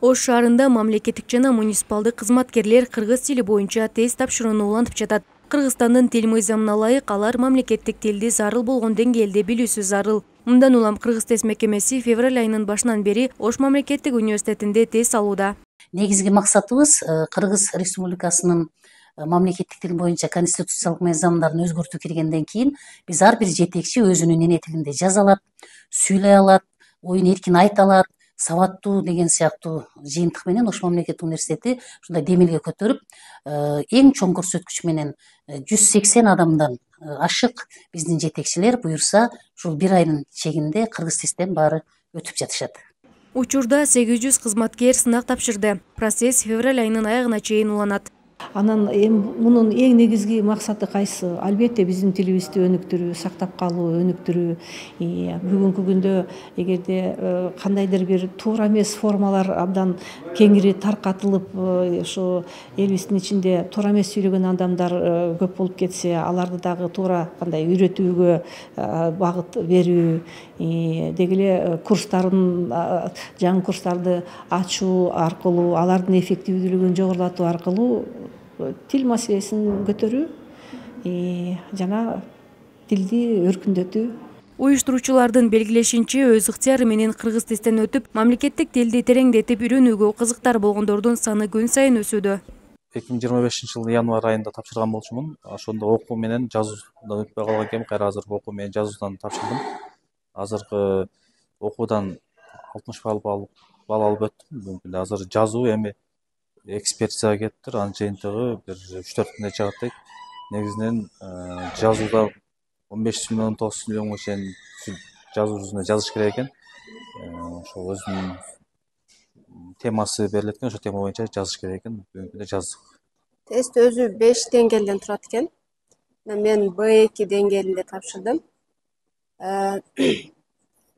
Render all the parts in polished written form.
Ош шаарында мамлекеттик жана муниципалдык кызматкерлер кыргыз тили боюнча тест тапшырууну улантып жатат. Кыргызстандын тил мыйзамына ылайык алар мамлекеттик тилди зарыл болгон деңгээлде билүүсү зарыл. Мындан улам Кыргыз тест мекемеси февраль айынын башынан бери Ош мамлекеттик университетинде тест алууда. Негизги максатыбыз Кыргыз Республикасынын мамлекеттик тил боюнча конституциялык мыйзамдарын өзгөртүү киргенден кийин биз ар бир жетекчи өзүнүн эне тилинде жаза алат, сүйлөй алат, оюн эркин айта алат, сабаттуу деген сыяктуу жыйынтык менен Ош мамлекеттик университети ушундай демилге көтөрүп, эң чоң көрсөткүч менен 180 адамдан ашык биздин жетекчилер буюрса ушул бир айдын чегинде кыргыз тесттен баары өтүп жатышат. Учурда 800 кызматкер сынак тапшырды. Процесс февраль айынын аягына чейин уланат. Анан мунун эң негизги максаты кайсы? Албетте биздин тилибизди өнүктүрүү, сактап калуу, өнүктүрүү. Бүгүнкү күндө эгерде кандайдыр бир туура эмес формалар абдан кеңири таркатылып, ошо элибиздин ичинде туура эмес сүйлөгөн адамдар көп болуп кетсе, аларды дагы туура кандай үйрөтүүгө багыт берүү, деги эле курстарын, жаңы курстарды ачуу аркылуу, алардын эффективдүүлүгүн жогорулатуу аркылуу тил маселесин көтөрүү жана тилди өркүндөтүү. Уюштуруучулардын белгилешинче, өз ыктыяры менен кыргыз тесттен өтүп, мамлекеттик тилди тереңдетип үйрөнүүгө кызыктар болгондордун саны күн сайын өсүүдө. 2025-жылдын январь айында тапшырган болчумун. Ошондо окуу менен жазуудан өтпөй калган экенмин. Кайра азыр окуу менен жазуудан тапшырдым. Азыркы окуудан 60 балл алып өттүм. Бүгүнкүндө азыр жазуу эми экспертизага кетиптир. Анын жыйынтыгы бир 3-4 күндө чыгат дейт. Негизинен жазууда 15 миллион 9 миллионго чейин жазуу жүзүнө жазыш керек экен. Ошол өзүнүн темасы берилет экен, ошол тема боюнча жазыш керек экен. Бүгүнкү күндө жаздык. Тест өзү 5 деңгээлден турат экен. Мен B2 деңгээлинде тапшырдым.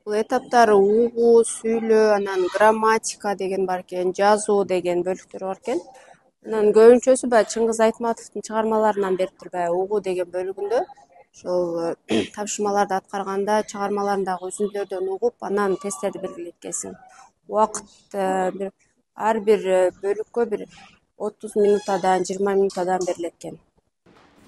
Бул этаптары угуу, сүйлөө, анан грамматика деген бар экен, жазуу деген бөлүктөр бар экен. Анан көбүнчөсү баягы Чыңгыз Айтматовдун чыгармаларынан бериптир, баягы угуу деген бөлүгүндө. Ошол тапшырмаларды аткарганда чыгармаларындагы үзүндүлөрдөн угуп, анан тесттерди белгилейт экенсиң. Убакыт ар бир бөлүккө бир 30 минутадан 20 минутадан берилет экен.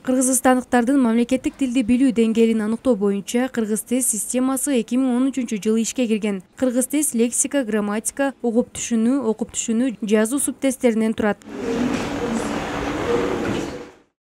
Кыргызстандыктардын мамлекеттик тилди билүү деңгээлин аныктоо боюнча Кыргыз тест системасы 2013-жылы ишке кирген. Кыргыз тест лексика, грамматика, угуп түшүнүү, окуп түшүнүү, жазуу суптесттеринен турат.